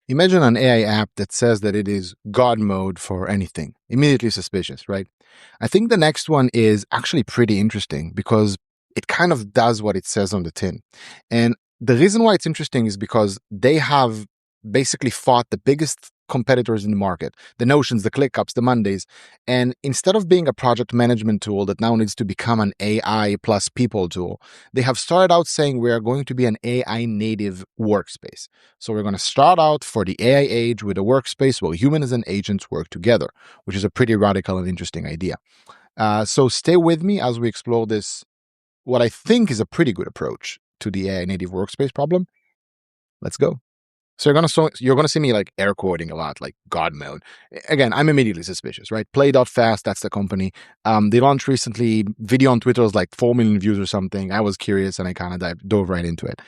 Imagine an AI app that says that it is God mode for anything. Immediately suspicious, right? I think the next one is actually pretty interesting because it kind of does what it says on the tin. And the reason why it's interesting is because they have basically fought the biggest competitors in the market, the Notions, the ClickUps, the Mondays. And instead of being a project management tool that now needs to become an AI plus people tool, they have started out saying we are going to be an AI native workspace. So we're going to start out for the AI age with a workspace where humans and agents work together, which is a pretty radical and interesting idea. So stay with me as we explore this, what I think is a pretty good approach to the AI native workspace problem. Let's go. So you're gonna see me like air quoting a lot, like God mode. Again, I'm immediately suspicious, right? Play.fast, that's the company. They launched recently. Video on Twitter was like 4 million views or something. I was curious and I kind of dove right into it.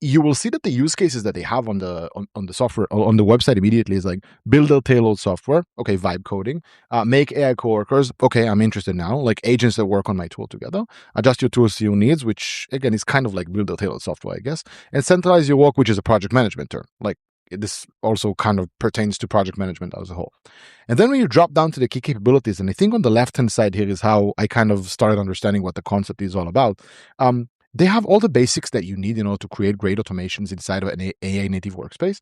You will see that the use cases that they have on the software on the website immediately is like build a tailored software, okay, vibe coding, make AI coworkers, okay, I'm interested now, like agents that work on my tool together, adjust your tools to your needs, which again is kind of like build a tailored software, I guess, and centralize your work, which is a project management term. Like this also kind of pertains to project management as a whole. And then when you drop down to the key capabilities, and I think on the left-hand side here is how I kind of started understanding what the concept is all about. They have all the basics that you need in order to create great automations inside of an AI native workspace,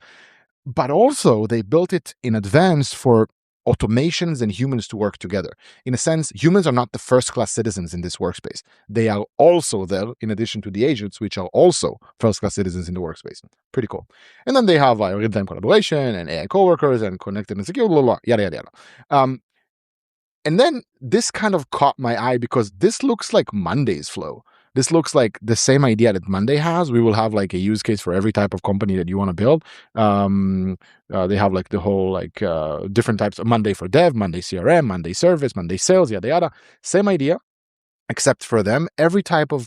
but also they built it in advance for automations and humans to work together. In a sense, humans are not the first-class citizens in this workspace. They are also there, in addition to the agents, which are also first-class citizens in the workspace. Pretty cool. And then they have real-time collaboration and AI coworkers and connected and secure, blah, blah, yada, yada, yada. And then this kind of caught my eye because this looks like Monday's flow. This looks like the same idea that Monday has. We will have like a use case for every type of company that you want to build. They have like the whole like different types of Monday for dev, Monday CRM, Monday service, Monday sales, yada yada. Same idea, except for them, every type of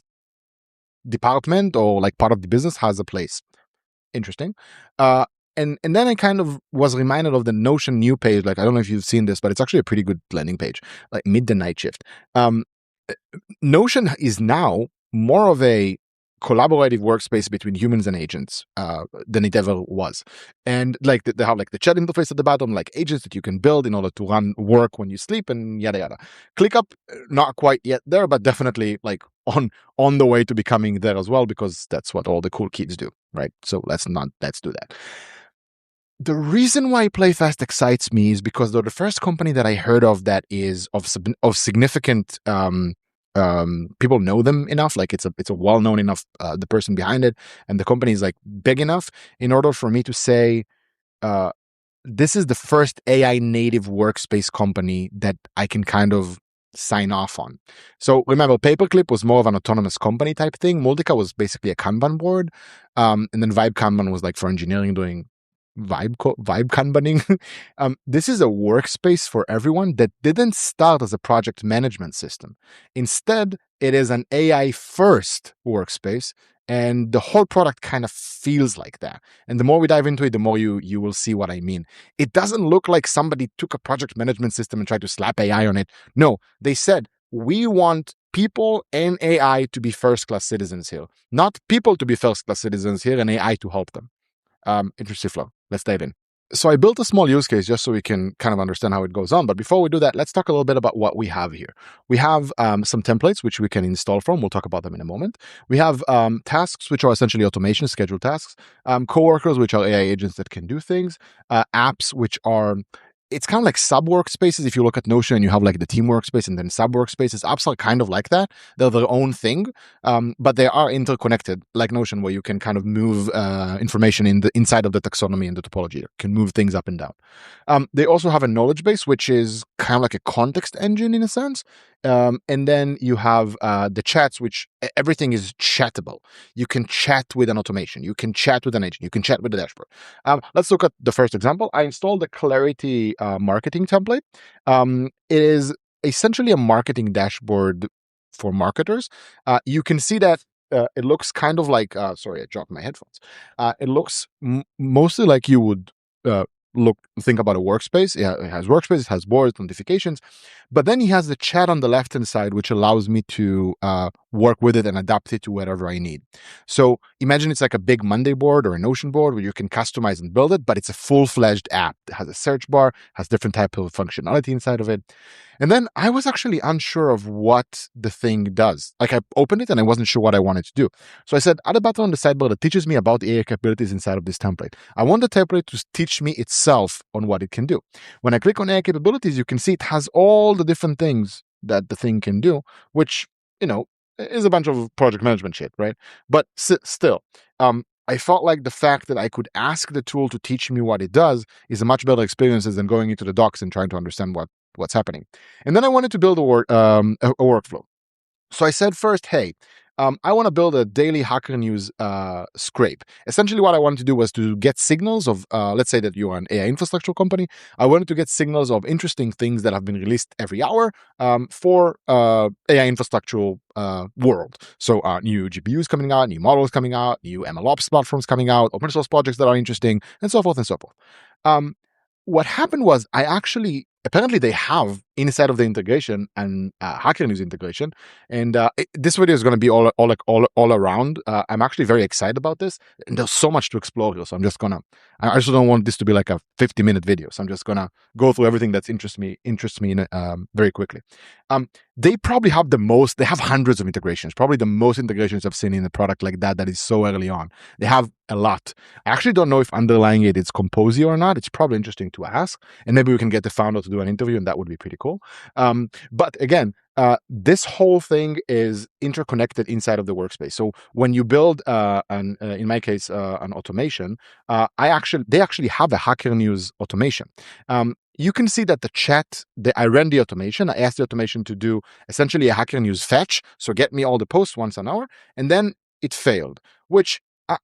department or like part of the business has a place. Interesting. And then I kind of was reminded of the Notion new page. Like, I don't know if you've seen this, but it's actually a pretty good landing page, like Mid the Night Shift. Notion is now more of a collaborative workspace between humans and agents than it ever was. And like they have like the chat interface at the bottom, like agents that you can build in order to run work when you sleep and yada yada. ClickUp, not quite yet there, but definitely like on the way to becoming there as well, because that's what all the cool kids do, right? So let's do that. The reason why PlayFast excites me is because they're the first company that I heard of that is of significant people know them enough, like it's a well-known enough the person behind it, and the company is like big enough in order for me to say this is the first AI native workspace company that I can kind of sign off on. So remember, Paperclip was more of an autonomous company type thing. Multica was basically a Kanban board, and then Vibe Kanban was like for engineering doing vibe kanbaning. This is a workspace for everyone that didn't start as a project management system. Instead, it is an AI first workspace, and the whole product kind of feels like that. And the more we dive into it, the more you will see what I mean. It doesn't look like somebody took a project management system and tried to slap AI on it. No, they said, we want people and AI to be first-class citizens here, not people to be first-class citizens here and AI to help them. Interesting flow. Let's dive in. So I built a small use case just so we can kind of understand how it goes on. But before we do that, let's talk a little bit about what we have here. We have some templates, which we can install from. We'll talk about them in a moment. We have tasks, which are essentially automation, scheduled tasks. Coworkers, which are AI agents that can do things. Apps, which are... It's kind of like sub workspaces. If you look at Notion and you have like the team workspace and then sub workspaces, apps are kind of like that. They're their own thing, but they are interconnected, like Notion, where you can kind of move information inside of the taxonomy and the topology. You can move things up and down. They also have a knowledge base, which is kind of like a context engine in a sense. And then you have the chats, which everything is chattable. You can chat with an automation. You can chat with an agent. You can chat with the dashboard. Let's look at the first example. I installed the Clarity marketing template. It is essentially a marketing dashboard for marketers. You can see that it looks kind of like, sorry, I dropped my headphones. It looks mostly like you would think about a workspace. Yeah, it has workspace, it has boards, notifications, but then he has the chat on the left-hand side, which allows me to work with it and adapt it to whatever I need. So imagine it's like a big Monday board or a Notion board where you can customize and build it, but it's a full-fledged app. It has a search bar, has different type of functionality inside of it. And then I was actually unsure of what the thing does. Like I opened it and I wasn't sure what I wanted to do. So I said, add a button on the sidebar that teaches me about the AI capabilities inside of this template. I want the template to teach me itself on what it can do. When I click on AI capabilities, you can see it has all the different things that the thing can do, which, is a bunch of project management shit, right? But still, I felt like the fact that I could ask the tool to teach me what it does is a much better experience than going into the docs and trying to understand what's happening. And then I wanted to build a workflow. So I said first, hey, I want to build a daily Hacker News scrape. Essentially, what I wanted to do was to get signals of, let's say that you're an AI infrastructure company. I wanted to get signals of interesting things that have been released every hour for AI infrastructural world. So new GPUs coming out, new models coming out, new MLOps platforms coming out, open source projects that are interesting, and so forth and so forth. What happened was apparently they have inside of the integration and Hacker News integration. And this video is going to be all around. I'm actually very excited about this. And there's so much to explore here. So I also don't want this to be like a 50-minute video. So I'm just going to go through everything that interests me in very quickly. They probably have they have hundreds of integrations, probably the most integrations I've seen in a product like that is so early on. They have a lot. I actually don't know if underlying it's Composio or not. It's probably interesting to ask. And maybe we can get the founder to do an interview, and that would be pretty cool. But again, this whole thing is interconnected inside of the workspace. So when you build, in my case, an automation, they actually have a Hacker News automation. You can see that the chat, I ran the automation. I asked the automation to do essentially a Hacker News fetch. So get me all the posts once an hour. And then it failed, which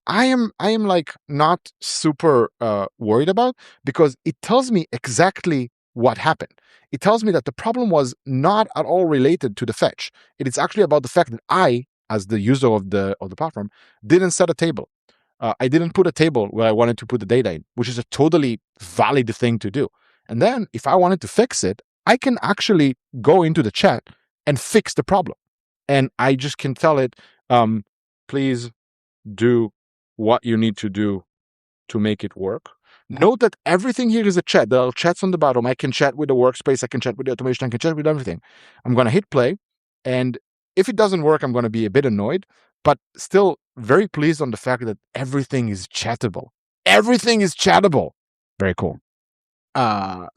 I am like not super worried about, because it tells me exactly what happened. It tells me that the problem was not at all related to the fetch. It is actually about the fact that I, as the user of the platform, didn't set a table. I didn't put a table where I wanted to put the data in, which is a totally valid thing to do. And then if I wanted to fix it, I can actually go into the chat and fix the problem. And I just can tell it, please do what you need to do to make it work. Note that everything here is a chat. There are chats on the bottom. I can chat with the workspace. I can chat with the automation. I can chat with everything. I'm going to hit play. And if it doesn't work, I'm going to be a bit annoyed, but still very pleased on the fact that everything is chattable. Everything is chattable. Very cool.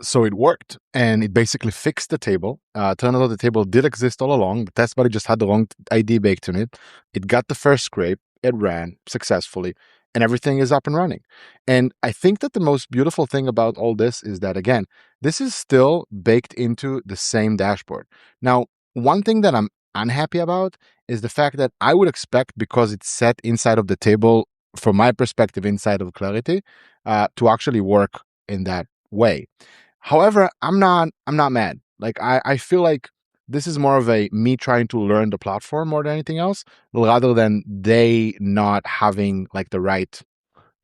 So it worked, and it basically fixed the table. Turned out the table did exist all along. The test body just had the wrong ID baked in it. It got the first scrape. It ran successfully, and everything is up and running. And I think that the most beautiful thing about all this is that, again, this is still baked into the same dashboard. Now, one thing that I'm unhappy about is the fact that I would expect, because it's set inside of the table, from my perspective, inside of Clarity, to actually work in that way. However, I'm not mad. Like I feel like this is more of me trying to learn the platform more than anything else, rather than they not having like the right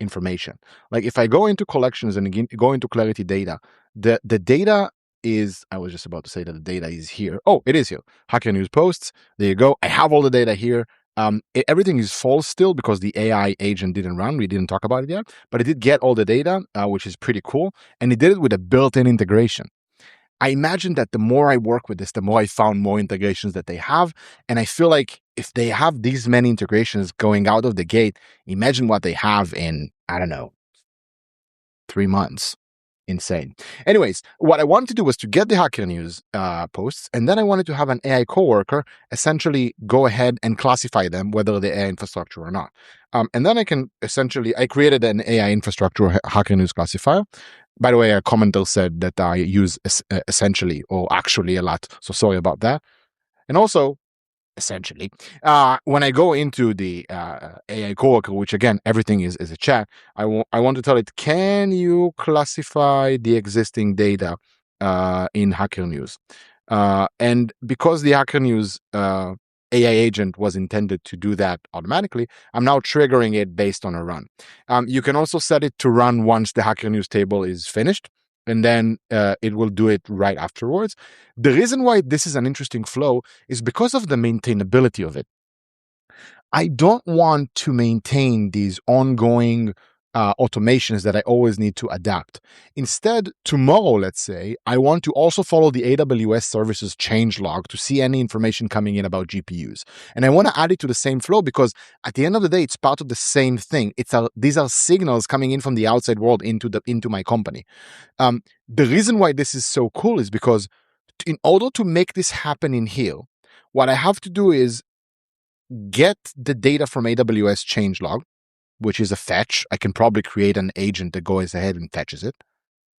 information. Like if I go into collections and go into Clarity data, the data is, I was just about to say that the data is here. Oh, it is here. Hacker News posts. There you go. I have all the data here. Everything is false still because the AI agent didn't run. We didn't talk about it yet, but it did get all the data, which is pretty cool. And it did it with a built-in integration. I imagine that the more I work with this, the more I found more integrations that they have. And I feel like if they have these many integrations going out of the gate, imagine what they have in, I don't know, 3 months. Insane. Anyways, what I wanted to do was to get the Hacker News posts, and then I wanted to have an AI coworker essentially go ahead and classify them, whether they're AI infrastructure or not. And then I created an AI infrastructure Hacker News classifier. By the way, a commenter said that I use essentially or actually a lot, so sorry about that. And also, essentially, when I go into the AI coworker, which again, everything is a chat, I want to tell it, can you classify the existing data in Hacker News? And because the Hacker News AI agent was intended to do that automatically, I'm now triggering it based on a run. You can also set it to run once the Hacker News table is finished, and then it will do it right afterwards. The reason why this is an interesting flow is because of the maintainability of it. I don't want to maintain these ongoing automations that I always need to adapt. Instead, tomorrow, let's say, I want to also follow the AWS services change log to see any information coming in about GPUs. And I want to add it to the same flow because at the end of the day, it's part of the same thing. These are signals coming in from the outside world into my company. The reason why this is so cool is because in order to make this happen in here, what I have to do is get the data from AWS changelog, which is a fetch. I can probably create an agent that goes ahead and fetches it.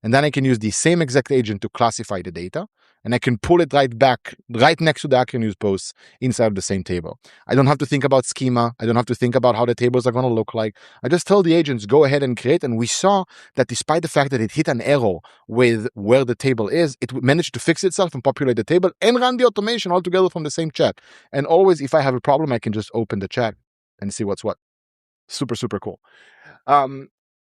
And then I can use the same exact agent to classify the data. And I can pull it right back, right next to the Action News posts inside of the same table. I don't have to think about schema. I don't have to think about how the tables are going to look like. I just tell the agents, go ahead and create. And we saw that despite the fact that it hit an error with where the table is, it managed to fix itself and populate the table and run the automation all together from the same chat. And always, if I have a problem, I can just open the chat and see what's what. Super, super cool.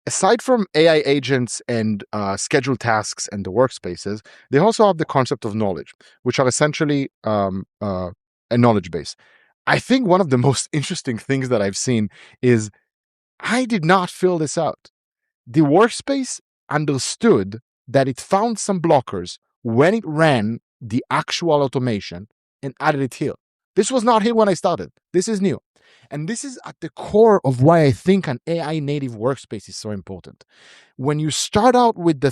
Aside from AI agents and scheduled tasks and the workspaces, they also have the concept of knowledge, which are essentially a knowledge base. I think one of the most interesting things that I've seen is I did not fill this out. The workspace understood that it found some blockers when it ran the actual automation and added it here. This was not here when I started. This is new. And this is at the core of why I think an AI native workspace is so important. When you start out with the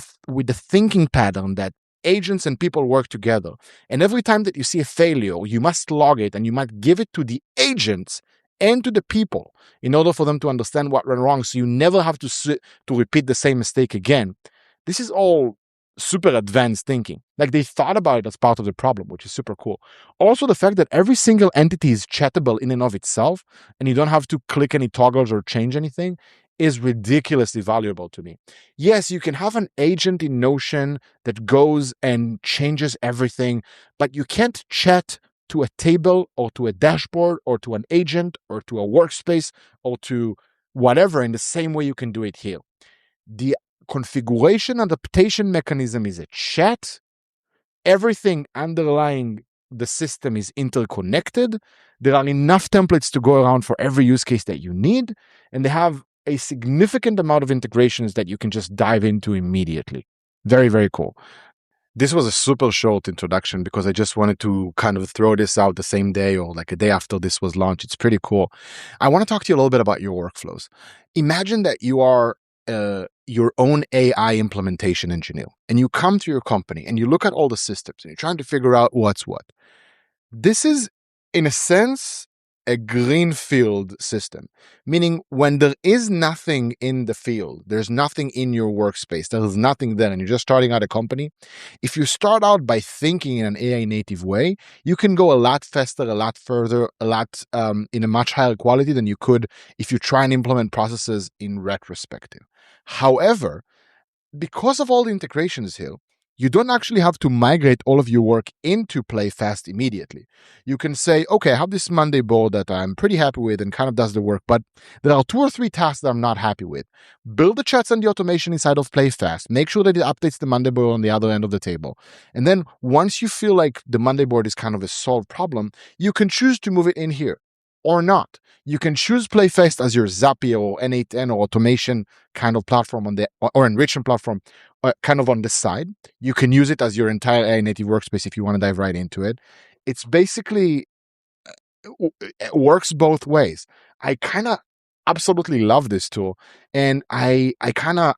thinking pattern that agents and people work together, and every time that you see a failure, you must log it and you must give it to the agents and to the people in order for them to understand what went wrong, so you never have to repeat the same mistake again. This is all super advanced thinking. Like they thought about it as part of the problem, which is super cool. Also, the fact that every single entity is chattable in and of itself, and you don't have to click any toggles or change anything, is ridiculously valuable to me. Yes, you can have an agent in Notion that goes and changes everything, but you can't chat to a table or to a dashboard or to an agent or to a workspace or to whatever in the same way you can do it here. The configuration adaptation mechanism is a chat. Everything underlying the system is interconnected. There are enough templates to go around for every use case that you need, and they have a significant amount of integrations that you can just dive into immediately. Very, very cool. This was a super short introduction because I just wanted to kind of throw this out the same day or like a day after this was launched. It's pretty cool. I want to talk to you a little bit about your workflows. Imagine that you are your own AI implementation engineer, and you come to your company and you look at all the systems and you're trying to figure out what's what. This is, in a sense, a greenfield system, meaning when there is nothing in the field, there's nothing in your workspace, there's nothing there, and you're just starting out a company. If you start out by thinking in an AI native way, you can go a lot faster, a lot further, a lot in a much higher quality than you could if you try and implement processes in retrospective. However, because of all the integrations here, you don't actually have to migrate all of your work into play.fast immediately. You can say, okay, I have this Monday board that I'm pretty happy with and kind of does the work, but there are 2 or 3 tasks that I'm not happy with. Build the chats and the automation inside of play.fast. Make sure that it updates the Monday board on the other end of the table. And then once you feel like the Monday board is kind of a solved problem, you can choose to move it in here or not. You can choose play.fast as your Zapier or N8N or automation kind of platform on the or enrichment platform kind of on the side. You can use it as your entire AI native workspace if you want to dive right into it. It's basically it works both ways. I kind of absolutely love this tool, and I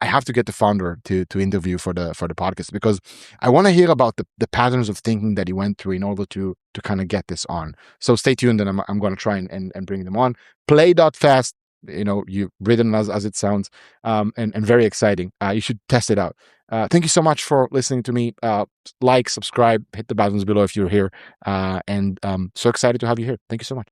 have to get the founder to interview for the podcast because I want to hear about the patterns of thinking that he went through in order to kind of get this on. So stay tuned, and I'm going to try and bring them on. Play.fast, you've written as it sounds, and very exciting. You should test it out. Thank you so much for listening to me. Like, subscribe, hit the buttons below if you're here, and so excited to have you here. Thank you so much.